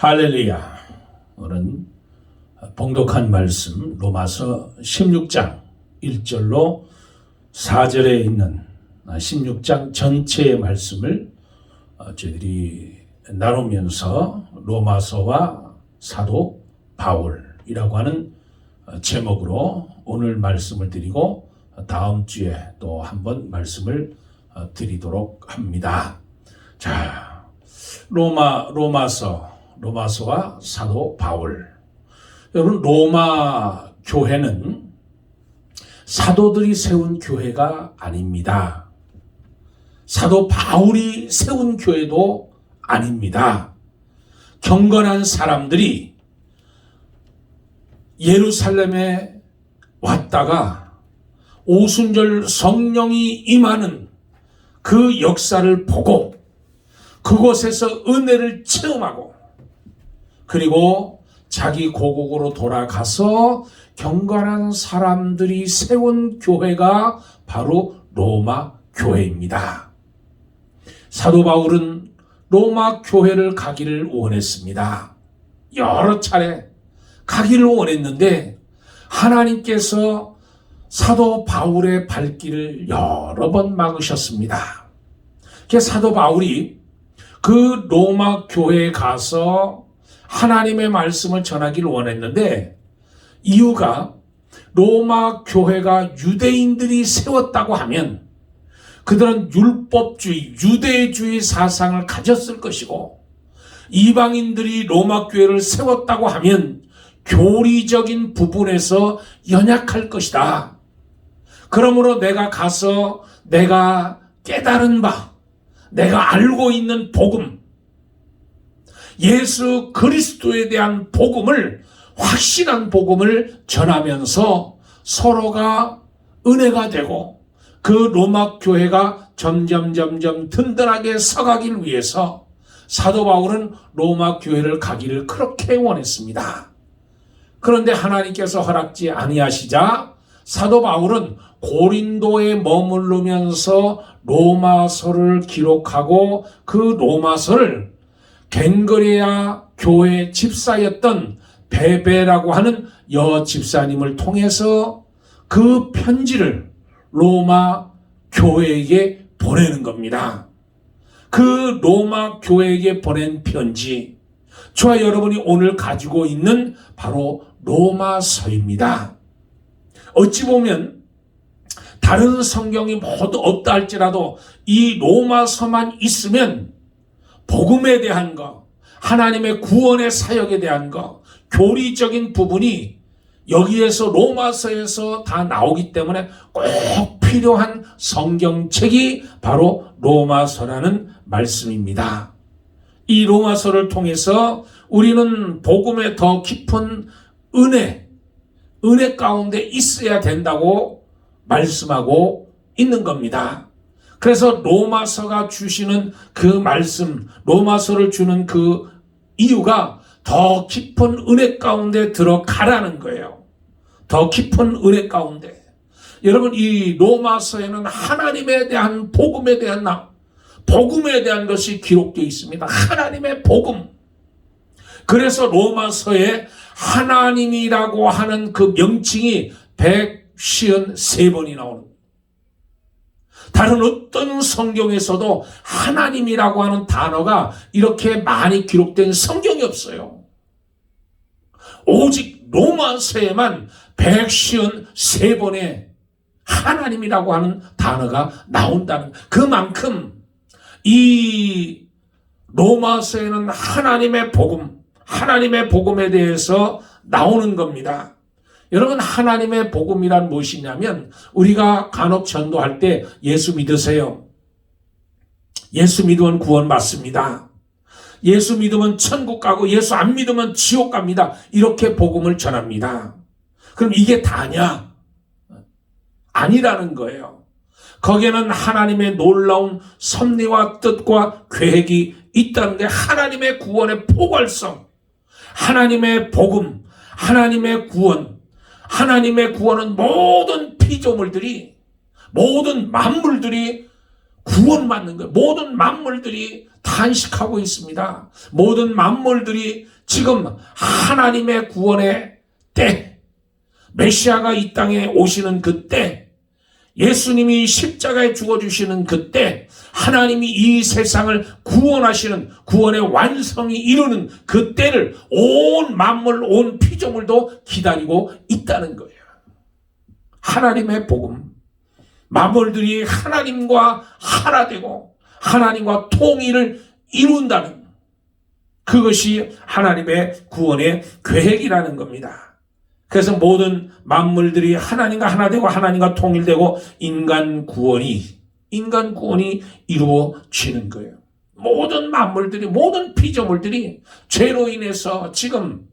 할렐루야. 오늘은 봉독한 말씀 로마서 16장 1절로 4절에 있는 16장 전체의 말씀을 저희들이 나누면서 로마서와 사도 바울이라고 하는 제목으로 오늘 말씀을 드리고 다음 주에 또 한번 말씀을 드리도록 합니다. 자, 로마서와 사도 바울. 여러분, 로마 교회는 사도들이 세운 교회가 아닙니다. 사도 바울이 세운 교회도 아닙니다. 경건한 사람들이 예루살렘에 왔다가 오순절 성령이 임하는 그 역사를 보고 그곳에서 은혜를 체험하고 그리고 자기 고국으로 돌아가서 경건한 사람들이 세운 교회가 바로 로마 교회입니다. 사도 바울은 로마 교회를 가기를 원했습니다. 여러 차례 가기를 원했는데 하나님께서 사도 바울의 발길을 여러 번 막으셨습니다. 그래서 사도 바울이 그 로마 교회에 가서 하나님의 말씀을 전하기를 원했는데 이유가 로마 교회가 유대인들이 세웠다고 하면 그들은 율법주의, 유대주의 사상을 가졌을 것이고 이방인들이 로마 교회를 세웠다고 하면 교리적인 부분에서 연약할 것이다. 그러므로 내가 가서 내가 깨달은 바, 내가 알고 있는 복음, 예수 그리스도에 대한 복음을, 확신한 복음을 전하면서 서로가 은혜가 되고 그 로마 교회가 점점 든든하게 서가길 위해서 사도 바울은 로마 교회를 가기를 그렇게 원했습니다. 그런데 하나님께서 허락지 아니하시자 사도 바울은 고린도에 머무르면서 로마서를 기록하고 그 로마서를 겐그레아 교회 집사였던 베베라고 하는 여 집사님을 통해서 그 편지를 로마 교회에게 보내는 겁니다. 그 로마 교회에게 보낸 편지, 저와 여러분이 오늘 가지고 있는 바로 로마서입니다. 어찌 보면 다른 성경이 모두 없다 할지라도 이 로마서만 있으면 복음에 대한 것, 하나님의 구원의 사역에 대한 것, 교리적인 부분이 여기에서 로마서에서 다 나오기 때문에 꼭 필요한 성경책이 바로 로마서라는 말씀입니다. 이 로마서를 통해서 우리는 복음의 더 깊은 은혜 가운데 있어야 된다고 말씀하고 있는 겁니다. 그래서 로마서가 주시는 그 말씀, 로마서를 주는 그 이유가 더 깊은 은혜 가운데 들어가라는 거예요. 더 깊은 은혜 가운데. 여러분, 이 로마서에는 하나님에 대한 복음에 대한 것이 기록되어 있습니다. 하나님의 복음. 그래서 로마서에 하나님이라고 하는 그 명칭이 153번이 나오는 거예요. 다른 어떤 성경에서도 하나님이라고 하는 단어가 이렇게 많이 기록된 성경이 없어요. 오직 로마서에만 153번의 하나님이라고 하는 단어가 나온다는, 그만큼 이 로마서에는 하나님의 복음에 대해서 나오는 겁니다. 여러분, 하나님의 복음이란 무엇이냐면 우리가 간혹 전도할 때 예수 믿으세요. 예수 믿으면 구원 받습니다. 예수 믿으면 천국 가고 예수 안 믿으면 지옥 갑니다. 이렇게 복음을 전합니다. 그럼 이게 다냐? 아니라는 거예요. 거기에는 하나님의 놀라운 섭리와 뜻과 계획이 있다는데 하나님의 구원의 포괄성, 하나님의 복음, 하나님의 구원은 모든 피조물들이, 모든 만물들이 구원받는 거예요. 모든 만물들이 탄식하고 있습니다. 모든 만물들이 지금 하나님의 구원의 때, 메시아가 이 땅에 오시는 그때, 예수님이 십자가에 죽어주시는 그때, 하나님이 이 세상을 구원하시는 구원의 완성이 이루는 그때를 온 만물, 온 피조물도 기다리고 있다는 거예요. 하나님의 복음, 만물들이 하나님과 하나 되고 하나님과 통일을 이룬다는, 그것이 하나님의 구원의 계획이라는 겁니다. 그래서 모든 만물들이 하나님과 하나 되고 하나님과 통일되고 인간 구원이 이루어지는 거예요. 모든 만물들이, 모든 피조물들이 죄로 인해서 지금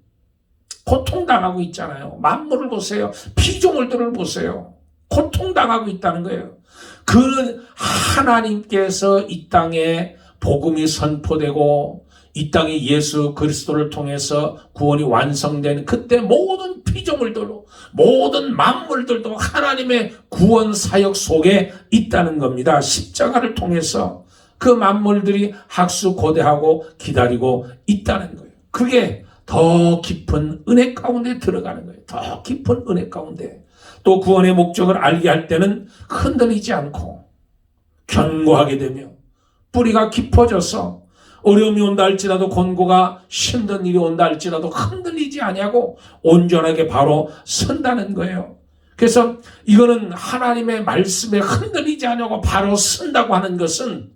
고통당하고 있잖아요. 만물을 보세요. 피조물들을 보세요. 고통당하고 있다는 거예요. 그 하나님께서 이 땅에 복음이 선포되고 이 땅에 예수 그리스도를 통해서 구원이 완성되는 그때 모든 피조물들도, 모든 만물들도 하나님의 구원 사역 속에 있다는 겁니다. 십자가를 통해서 그 만물들이 학수고대하고 기다리고 있다는 거예요. 그게 더 깊은 은혜 가운데 들어가는 거예요. 더 깊은 은혜 가운데. 또 구원의 목적을 알게 할 때는 흔들리지 않고 견고하게 되며 뿌리가 깊어져서 어려움이 온다 할지라도, 권고가 힘든 일이 온다 할지라도 흔들리지 아니하고 온전하게 바로 선다는 거예요. 그래서 이거는 하나님의 말씀에 흔들리지 아니하고 바로 선다고 하는 것은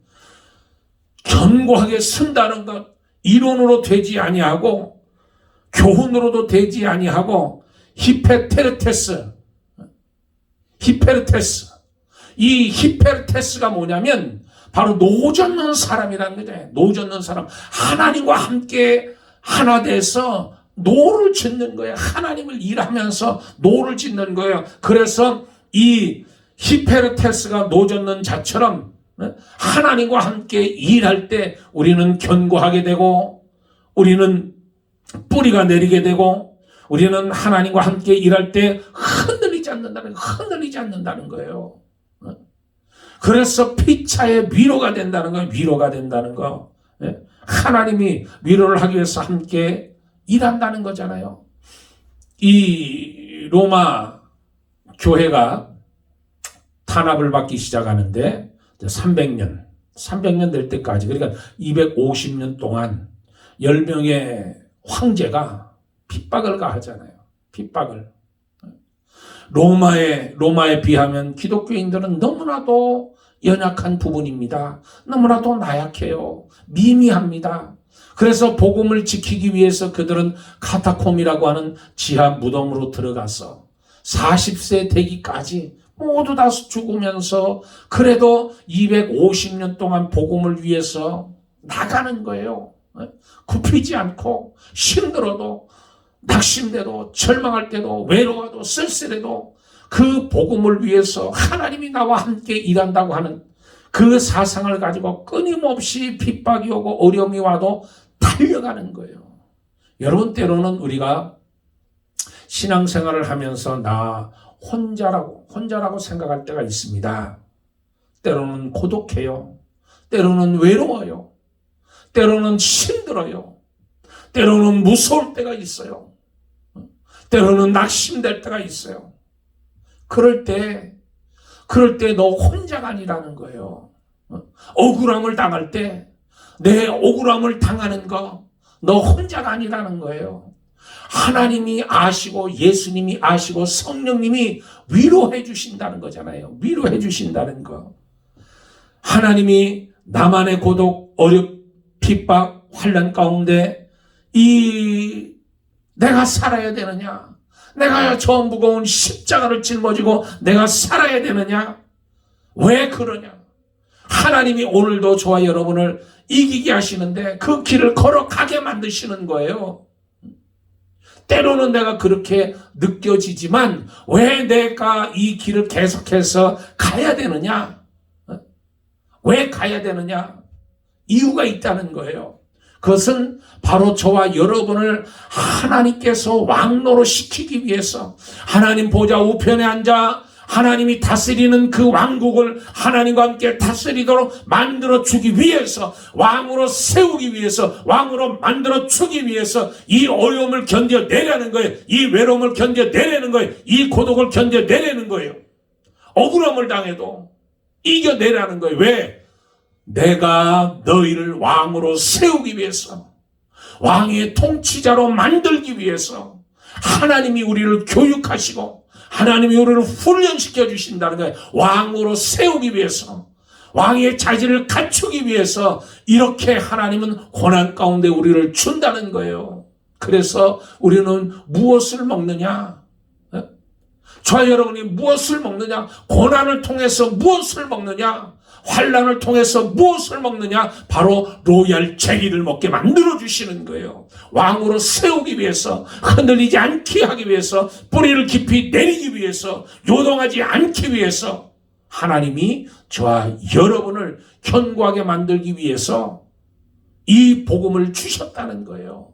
견고하게 선다는 것, 이론으로 되지 아니하고 교훈으로도 되지 아니하고 히페르테스, 이 히페르테스가 뭐냐면 바로 노젓는 사람이라는 거죠. 노젓는 사람, 하나님과 함께 하나 돼서 노를 짓는 거예요. 하나님을 일하면서 노를 짓는 거예요. 그래서 이 히페르테스가 노젓는 자처럼 하나님과 함께 일할 때 우리는 견고하게 되고, 우리는 뿌리가 내리게 되고, 우리는 하나님과 함께 일할 때 흔들리지 않는다는 거예요. 그래서 피차의 위로가 된다는 거예요. 위로가 된다는 거. 하나님이 위로를 하기 위해서 함께 일한다는 거잖아요. 이 로마 교회가 탄압을 받기 시작하는데 300년 될 때까지, 그러니까 250년 동안 10명의 황제가 핍박을 가하잖아요. 핍박을. 로마에 비하면 기독교인들은 너무나도 연약한 부분입니다. 너무나도 나약해요. 미미합니다. 그래서 복음을 지키기 위해서 그들은 카타콤이라고 하는 지하 무덤으로 들어가서 40세 되기까지 모두 다 죽으면서 그래도 250년 동안 복음을 위해서 나가는 거예요. 굽히지 않고, 힘들어도, 낙심돼도, 절망할 때도, 외로워도, 쓸쓸해도 그 복음을 위해서 하나님이 나와 함께 일한다고 하는 그 사상을 가지고 끊임없이 핍박이 오고 어려움이 와도 달려가는 거예요. 여러분, 때로는 우리가 신앙생활을 하면서 나 혼자라고 생각할 때가 있습니다. 때로는 고독해요. 때로는 외로워요. 때로는 힘들어요. 때로는 무서울 때가 있어요. 때로는 낙심될 때가 있어요. 그럴 때 너 혼자가 아니라는 거예요. 억울함을 당할 때, 내 억울함을 당하는 거, 너 혼자가 아니라는 거예요. 하나님이 아시고, 예수님이 아시고, 성령님이 위로해 주신다는 거잖아요. 위로해 주신다는 거. 하나님이 나만의 고독, 핍박, 환난 가운데 내가 살아야 되느냐? 내가 저 무거운 십자가를 짊어지고 내가 살아야 되느냐? 왜 그러냐? 하나님이 오늘도 저와 여러분을 이기게 하시는데 그 길을 걸어가게 만드시는 거예요. 때로는 내가 그렇게 느껴지지만 왜 내가 이 길을 계속해서 가야 되느냐? 왜 가야 되느냐? 이유가 있다는 거예요. 그것은 바로 저와 여러분을 하나님께서 왕노로 시키기 위해서, 하나님 보좌 우편에 앉아 하나님이 다스리는 그 왕국을 하나님과 함께 다스리도록 만들어 주기 위해서, 왕으로 세우기 위해서, 왕으로 만들어 주기 위해서 이 어려움을 견뎌내려는 거예요. 이 외로움을 견뎌내려는 거예요. 이 고독을 견뎌내려는 거예요. 억울함을 당해도 이겨내라는 거예요. 왜? 내가 너희를 왕으로 세우기 위해서, 왕의 통치자로 만들기 위해서 하나님이 우리를 교육하시고 하나님이 우리를 훈련시켜 주신다는 거예요. 왕으로 세우기 위해서, 왕의 자질을 갖추기 위해서 이렇게 하나님은 고난 가운데 우리를 준다는 거예요. 그래서 우리는 무엇을 먹느냐? 저와 여러분이 무엇을 먹느냐? 고난을 통해서 무엇을 먹느냐? 환난을 통해서 무엇을 먹느냐? 바로 로얄 젤리를 먹게 만들어 주시는 거예요. 왕으로 세우기 위해서, 흔들리지 않게 하기 위해서, 뿌리를 깊이 내리기 위해서, 요동하지 않기 위해서 하나님이 저와 여러분을 견고하게 만들기 위해서 이 복음을 주셨다는 거예요.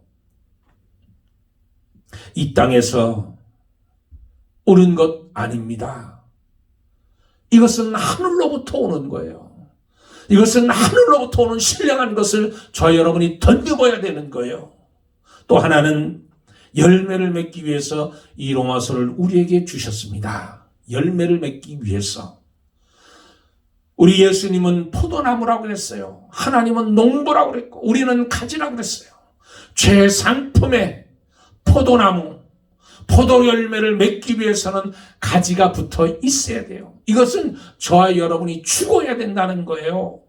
이 땅에서 오는 것 아닙니다. 이것은 하늘로부터 오는 거예요. 이것은 하늘로부터 오는 신령한 것을 저 여러분이 던져봐야 되는 거예요. 또 하나는 열매를 맺기 위해서 이 로마서를 우리에게 주셨습니다. 열매를 맺기 위해서. 우리 예수님은 포도나무라고 그랬어요. 하나님은 농부라고 그랬고 우리는 가지라고 그랬어요. 최상품의 포도나무, 포도 열매를 맺기 위해서는 가지가 붙어 있어야 돼요. 이것은 저와 여러분이 죽어야 된다는 거예요.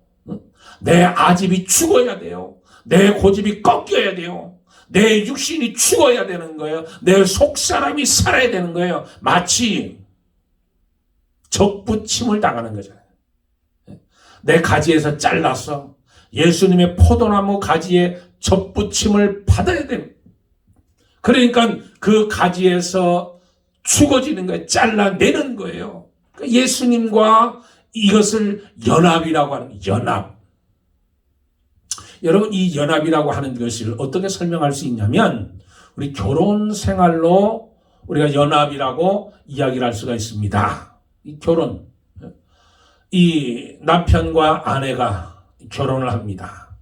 내 아집이 죽어야 돼요. 내 고집이 꺾여야 돼요. 내 육신이 죽어야 되는 거예요. 내 속사람이 살아야 되는 거예요. 마치 적부침을 당하는 거잖아요. 내 가지에서 잘라서 예수님의 포도나무 가지에 적부침을 받아야 됩니다. 그러니까 그 가지에서 죽어지는 거예요. 잘라내는 거예요. 예수님과 이것을 연합이라고 하는 거예요. 연합. 여러분, 이 연합이라고 하는 것을 어떻게 설명할 수 있냐면 우리 결혼 생활로 우리가 연합이라고 이야기를 할 수가 있습니다. 이 결혼, 이 남편과 아내가 결혼을 합니다.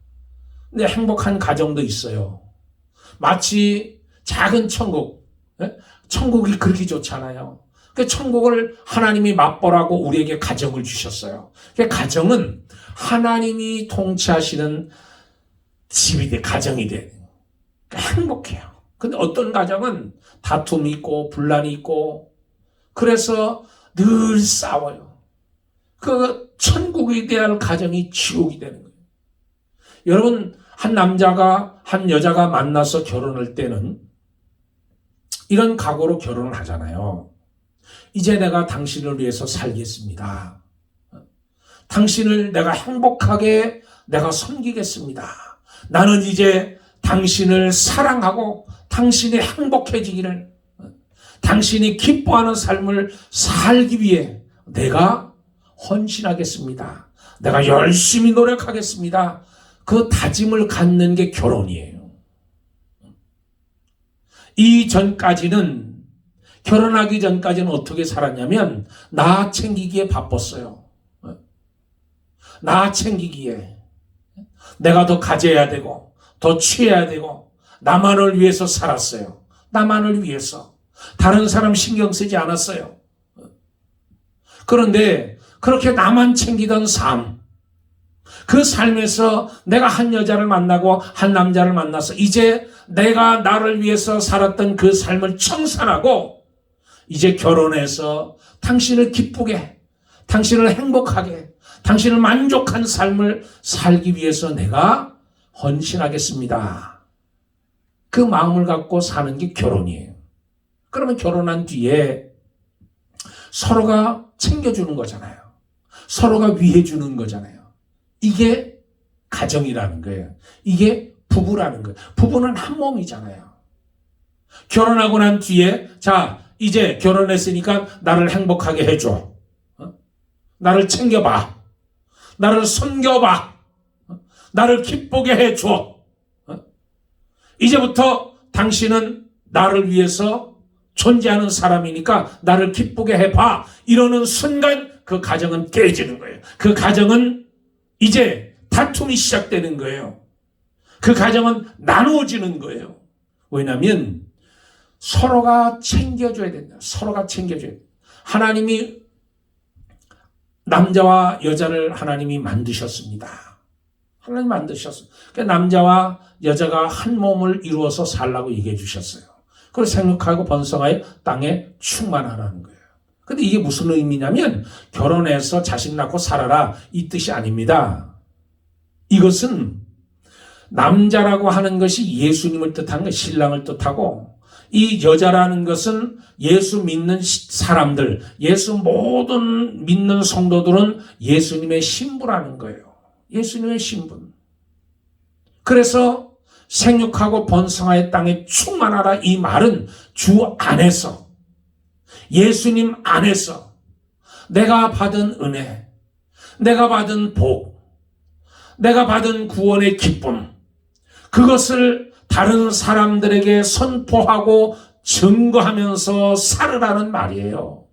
근데 행복한 가정도 있어요. 마치 작은 천국, 천국이 그렇게 좋잖아요. 그 천국을 하나님이 맛보라고 우리에게 가정을 주셨어요. 그 가정은 하나님이 통치하시는 집이 돼, 가정이 돼. 행복해요. 근데 어떤 가정은 다툼이 있고 분란이 있고 그래서 늘 싸워요. 그 천국이 돼야 할 가정이 지옥이 되는 거예요. 여러분, 한 남자가 한 여자가 만나서 결혼할 때는 이런 각오로 결혼을 하잖아요. 이제 내가 당신을 위해서 살겠습니다. 당신을 내가 행복하게 내가 섬기겠습니다. 나는 이제 당신을 사랑하고 당신이 행복해지기를, 당신이 기뻐하는 삶을 살기 위해 내가 헌신하겠습니다. 내가 열심히 노력하겠습니다. 그 다짐을 갖는 게 결혼이에요. 이전까지는, 결혼하기 전까지는 어떻게 살았냐면 나 챙기기에 바빴어요. 나 챙기기에 내가 더 가져야 되고 더 취해야 되고 나만을 위해서 살았어요. 나만을 위해서. 다른 사람 신경 쓰지 않았어요. 그런데 그렇게 나만 챙기던 삶, 그 삶에서 내가 한 여자를 만나고 한 남자를 만나서 이제 내가 나를 위해서 살았던 그 삶을 청산하고 이제 결혼해서 당신을 기쁘게, 당신을 행복하게, 당신을 만족한 삶을 살기 위해서 내가 헌신하겠습니다. 그 마음을 갖고 사는 게 결혼이에요. 그러면 결혼한 뒤에 서로가 챙겨주는 거잖아요. 서로가 위해주는 거잖아요. 이게 가정이라는 거예요. 이게 부부라는 거예요. 부부는 한 몸이잖아요. 결혼하고 난 뒤에 자, 이제 결혼했으니까 나를 행복하게 해줘. 나를 챙겨봐. 나를 섬겨봐. 나를 기쁘게 해줘. 이제부터 당신은 나를 위해서 존재하는 사람이니까 나를 기쁘게 해봐. 이러는 순간 그 가정은 깨지는 거예요. 그 가정은 이제 다툼이 시작되는 거예요. 그 가정은 나누어지는 거예요. 왜냐하면 서로가 챙겨줘야 된다. 서로가 챙겨줘야 된다. 하나님이 남자와 여자를 하나님이 만드셨습니다. 하나님 만드셨어요. 그러니까 남자와 여자가 한 몸을 이루어서 살라고 얘기해 주셨어요. 그걸 생육하고 번성하여 땅에 충만하라는 거예요. 근데 이게 무슨 의미냐면 결혼해서 자식 낳고 살아라 이 뜻이 아닙니다. 이것은 남자라고 하는 것이 예수님을 뜻한 거, 신랑을 뜻하고 이 여자라는 것은 예수 믿는 사람들, 예수 모든 믿는 성도들은 예수님의 신부라는 거예요. 예수님의 신분. 그래서 생육하고 번성하여 땅에 충만하라 이 말은 주 안에서, 예수님 안에서 내가 받은 은혜, 내가 받은 복, 내가 받은 구원의 기쁨, 그것을 다른 사람들에게 선포하고 증거하면서 살으라는 말이에요.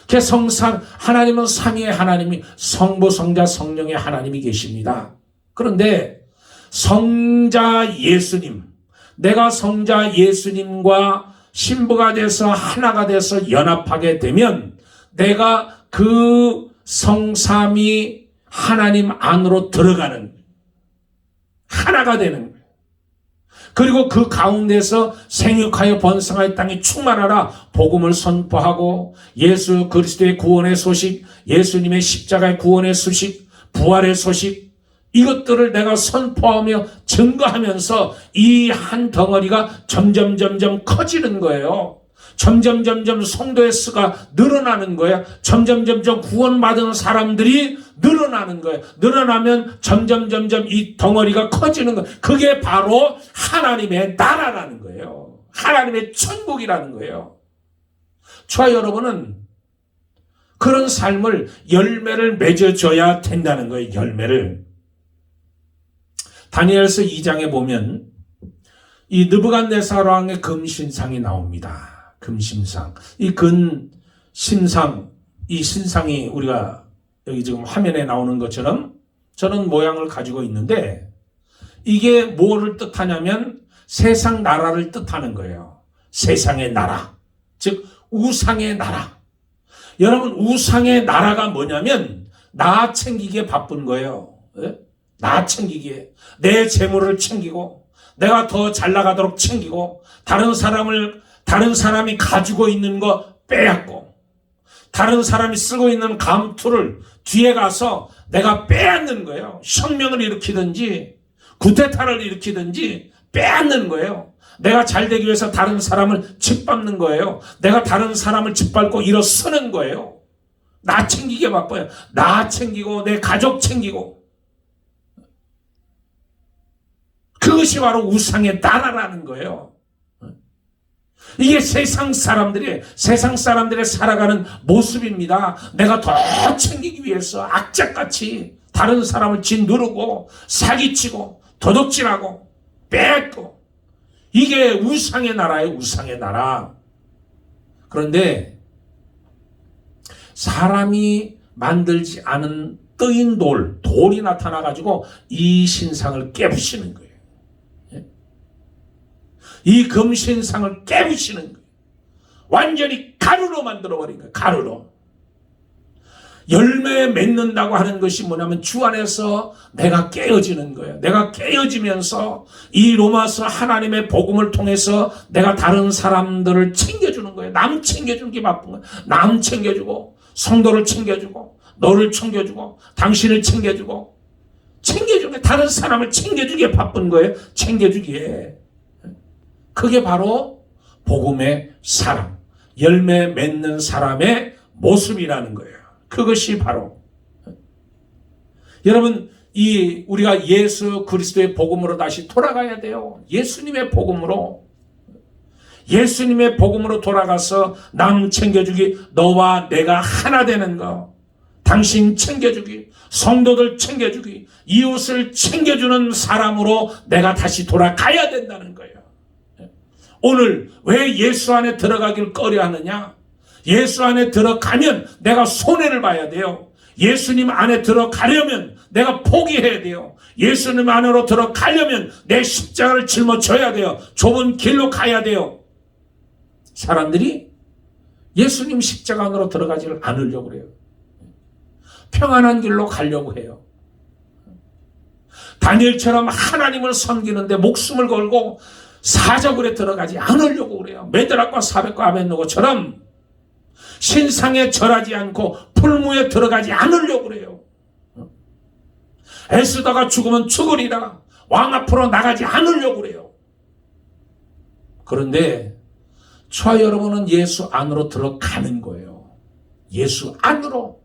성삼 하나님은 삼위의 하나님이 성부, 성자, 성령의 하나님이 계십니다. 그런데 성자 예수님, 내가 성자 예수님과 신부가 돼서 하나가 돼서 연합하게 되면 내가 그 성삼위 하나님 안으로 들어가는 하나가 되는 거예요. 그리고 그 가운데서 생육하여 번성하여 땅에 충만하라 복음을 선포하고 예수 그리스도의 구원의 소식, 예수님의 십자가의 구원의 소식, 부활의 소식, 이것들을 내가 선포하며 증거하면서 이 한 덩어리가 점점 커지는 거예요. 점점 성도의 수가 늘어나는 거예요. 점점 구원받은 사람들이 늘어나는 거예요. 늘어나면 점점 이 덩어리가 커지는 거예요. 그게 바로 하나님의 나라라는 거예요. 하나님의 천국이라는 거예요. 저와 여러분은 그런 삶을 열매를 맺어줘야 된다는 거예요. 열매를. 다니엘서 2장에 보면 이 느부갓네살 왕의 금신상이 나옵니다. 금신상. 이 금신상, 이 신상이 우리가 여기 지금 화면에 나오는 것처럼 저런 모양을 가지고 있는데 이게 뭐를 뜻하냐면 세상 나라를 뜻하는 거예요. 세상의 나라. 즉 우상의 나라. 여러분 우상의 나라가 뭐냐면 나 챙기기에 바쁜 거예요. 나 챙기기에. 내 재물을 챙기고 내가 더 잘 나가도록 챙기고 다른 사람이 가지고 있는 거 빼앗고 다른 사람이 쓰고 있는 감투를 뒤에 가서 내가 빼앗는 거예요. 혁명을 일으키든지 쿠데타를 일으키든지 빼앗는 거예요. 내가 잘 되기 위해서 다른 사람을 짓밟는 거예요. 내가 다른 사람을 짓밟고 일어서는 거예요. 나 챙기기에 바빠요. 나 챙기고 내 가족 챙기고. 그것이 바로 우상의 나라라는 거예요. 이게 세상 사람들의 살아가는 모습입니다. 내가 더 챙기기 위해서 악착같이 다른 사람을 짓누르고 사기치고 도둑질하고 뺏고 이게 우상의 나라예요. 우상의 나라. 그런데 사람이 만들지 않은 뜨인 돌이 나타나가지고 이 신상을 깨부시는 거예요. 이 금신상을 깨부시는 거예요. 완전히 가루로 만들어버린 거예요. 가루로. 열매 맺는다고 하는 것이 뭐냐면 주 안에서 내가 깨어지는 거예요. 내가 깨어지면서 이 로마서 하나님의 복음을 통해서 내가 다른 사람들을 챙겨주는 거예요. 남 챙겨주는 게 바쁜 거예요. 남 챙겨주고 성도를 챙겨주고 너를 챙겨주고 당신을 챙겨주고 챙겨주게 다른 사람을 챙겨주기에 바쁜 거예요. 챙겨주기에. 그게 바로 복음의 사람, 열매 맺는 사람의 모습이라는 거예요. 그것이 바로 여러분 우리가 예수 그리스도의 복음으로 다시 돌아가야 돼요. 예수님의 복음으로 돌아가서 남 챙겨주기, 너와 내가 하나 되는 거, 당신 챙겨주기, 성도들 챙겨주기, 이웃을 챙겨주는 사람으로 내가 다시 돌아가야 된다는 거예요. 오늘 왜 예수 안에 들어가길 꺼려 하느냐? 예수 안에 들어가면 내가 손해를 봐야 돼요. 예수님 안에 들어가려면 내가 포기해야 돼요. 예수님 안으로 들어가려면 내 십자가를 짊어져야 돼요. 좁은 길로 가야 돼요. 사람들이 예수님 십자가 안으로 들어가지를 않으려고 그래요. 평안한 길로 가려고 해요. 다니엘처럼 하나님을 섬기는데 목숨을 걸고 사적으로 들어가지 않으려고 그래요. 메드락과 사백과 아벳노고처럼 신상에 절하지 않고 풀무에 들어가지 않으려고 그래요. 애쓰다가 죽으면 죽으리라. 왕 앞으로 나가지 않으려고 그래요. 그런데 저와 여러분은 예수 안으로 들어가는 거예요. 예수 안으로.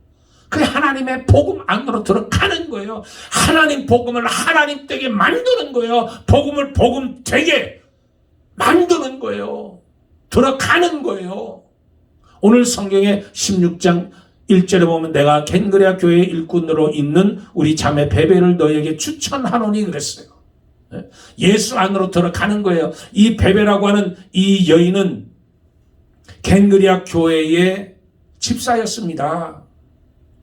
그 하나님의 복음 안으로 들어가는 거예요. 하나님 복음을 하나님 되게 만드는 거예요. 복음을 복음 되게 만드는 거예요. 들어가는 거예요. 오늘 성경의 16장 1절에 보면 내가 겐그레아 교회의 일꾼으로 있는 우리 자매 베베를 너에게 추천하노니 그랬어요. 예수 안으로 들어가는 거예요. 이 베베라고 하는 이 여인은 겐그레아 교회의 집사였습니다.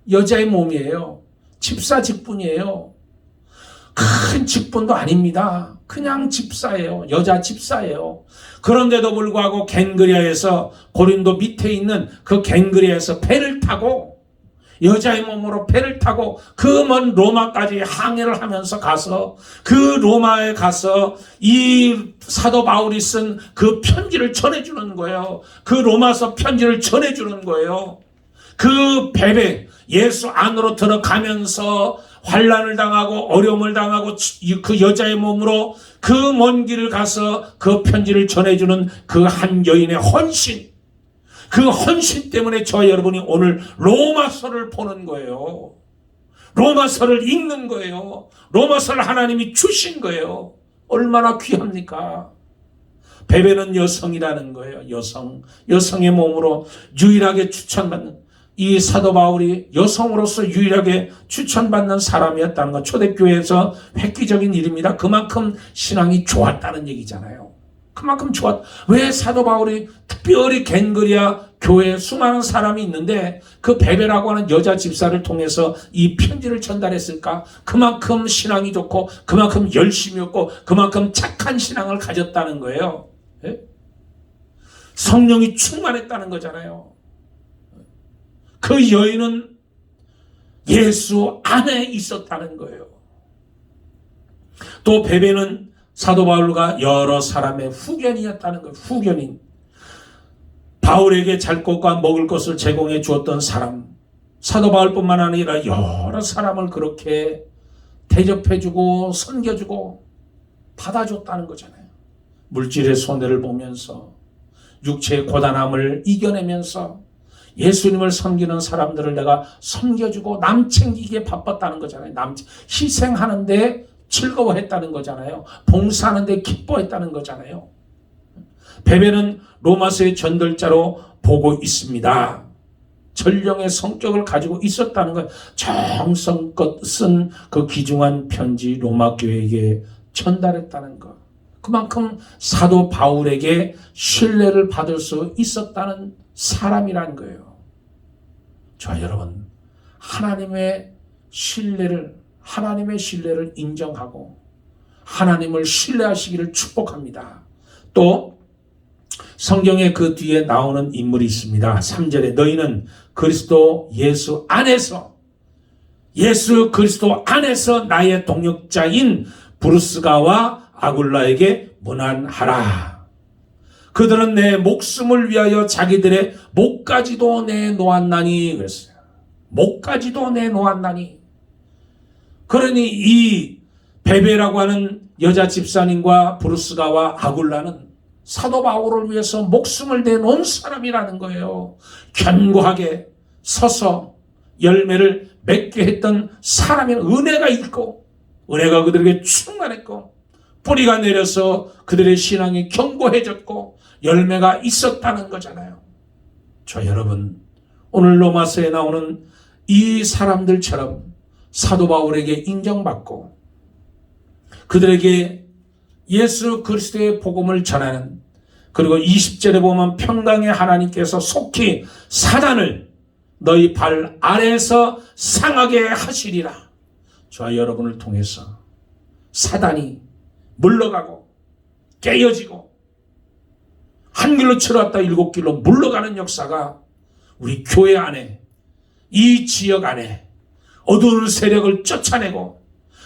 여자의 몸이에요. 집사 직분이에요. 큰 직분도 아닙니다. 그냥 집사예요. 여자 집사예요. 그런데도 불구하고 겐그레아에서 고린도 밑에 있는 그 겐그레아에서 배를 타고 여자의 몸으로 배를 타고 그 먼 로마까지 항해를 하면서 가서 그 로마에 가서 이 사도 바울이 쓴 그 편지를 전해주는 거예요. 그 로마서 편지를 전해주는 거예요. 그 베베 예수 안으로 들어가면서 환난을 당하고 어려움을 당하고 그 여자의 몸으로 그 먼 길을 가서 그 편지를 전해주는 그 한 여인의 헌신, 그 헌신 때문에 저와 여러분이 오늘 로마서를 보는 거예요. 로마서를 읽는 거예요. 로마서를 하나님이 주신 거예요. 얼마나 귀합니까? 베베는 여성이라는 거예요. 여성의 몸으로 유일하게 추천받는, 이 사도 바울이 여성으로서 유일하게 추천받는 사람이었다는 것, 초대교회에서 획기적인 일입니다. 그만큼 신앙이 좋았다는 얘기잖아요. 그만큼 왜 사도 바울이 특별히 겐그레아 교회에 수많은 사람이 있는데 그 베베라고 하는 여자 집사를 통해서 이 편지를 전달했을까? 그만큼 신앙이 좋고 그만큼 열심이었고 그만큼 착한 신앙을 가졌다는 거예요. 성령이 충만했다는 거잖아요. 그 여인은 예수 안에 있었다는 거예요. 또 베베는 사도 바울과 여러 사람의 후견이었다는 거예요. 후견인. 바울에게 잘 것과 먹을 것을 제공해 주었던 사람. 사도 바울뿐만 아니라 여러 사람을 그렇게 대접해주고 섬겨주고 받아줬다는 거잖아요. 물질의 손해를 보면서 육체의 고단함을 이겨내면서 예수님을 섬기는 사람들을 내가 섬겨주고 남 챙기기에 바빴다는 거잖아요. 희생하는데 즐거워했다는 거잖아요. 봉사하는데 기뻐했다는 거잖아요. 베베는 로마서의 전달자로 보고 있습니다. 전령의 성격을 가지고 있었다는 것, 정성껏 쓴 그 귀중한 편지 로마 교회에게 전달했다는 것. 그만큼 사도 바울에게 신뢰를 받을 수 있었다는 사람이라는 거예요. 저 여러분, 하나님의 신뢰를 인정하고 하나님을 신뢰하시기를 축복합니다. 또 성경에 그 뒤에 나오는 인물이 있습니다. 3절에 너희는 그리스도 예수 그리스도 안에서 나의 동역자인 브루스가와 아굴라에게 문안하라. 그들은 내 목숨을 위하여 자기들의 목까지도 내놓았나니 그랬어요. 목까지도 내놓았나니. 그러니 이 베베라고 하는 여자 집사님과 브루스가와 아굴라는 사도 바울을 위해서 목숨을 내놓은 사람이라는 거예요. 견고하게 서서 열매를 맺게 했던 사람의 은혜가 있고 은혜가 그들에게 충만했고 뿌리가 내려서 그들의 신앙이 견고해졌고 열매가 있었다는 거잖아요. 저 여러분, 오늘 로마서에 나오는 이 사람들처럼 사도 바울에게 인정받고 그들에게 예수 그리스도의 복음을 전하는 그리고 20절에 보면 평강의 하나님께서 속히 사단을 너희 발 아래에서 상하게 하시리라. 저와 여러분을 통해서 사단이 물러가고 깨어지고 한 길로 치러왔다 7길로 물러가는 역사가 우리 교회 안에, 이 지역 안에 어두운 세력을 쫓아내고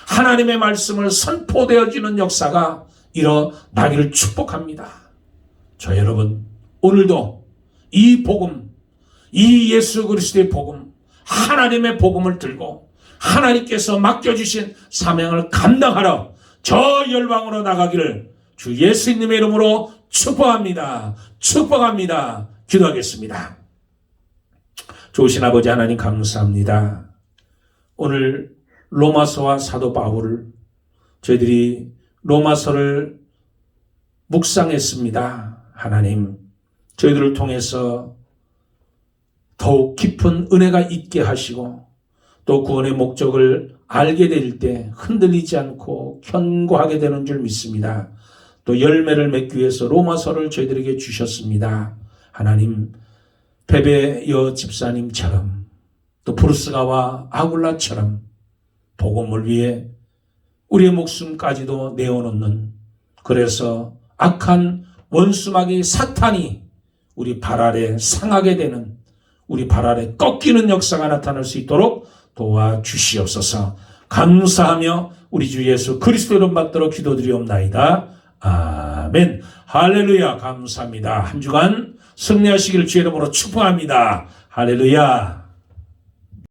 하나님의 말씀을 선포되어지는 역사가 일어나기를 축복합니다. 저 여러분, 오늘도 이 복음, 이 예수 그리스도의 복음, 하나님의 복음을 들고 하나님께서 맡겨주신 사명을 감당하러 저 열방으로 나가기를 주 예수님의 이름으로 축복합니다. 축복합니다. 기도하겠습니다. 좋으신 아버지 하나님 감사합니다. 오늘 로마서와 사도 바울을 저희들이 로마서를 묵상했습니다. 하나님, 저희들을 통해서 더욱 깊은 은혜가 있게 하시고 또 구원의 목적을 알게 될 때 흔들리지 않고 견고하게 되는 줄 믿습니다. 또 열매를 맺기 위해서 로마서를 저희들에게 주셨습니다. 하나님, 베베여 집사님처럼 또 브루스가와 아굴라처럼 복음을 위해 우리의 목숨까지도 내어놓는, 그래서 악한 원수마귀 사탄이 우리 발 아래 상하게 되는, 우리 발 아래 꺾이는 역사가 나타날 수 있도록 도와주시옵소서. 감사하며 우리 주 예수 그리스도 이름 받들어 기도드리옵나이다. 아멘. 할렐루야. 감사합니다. 한 주간 승리하시기를 주의 이름으로 축복합니다. 할렐루야.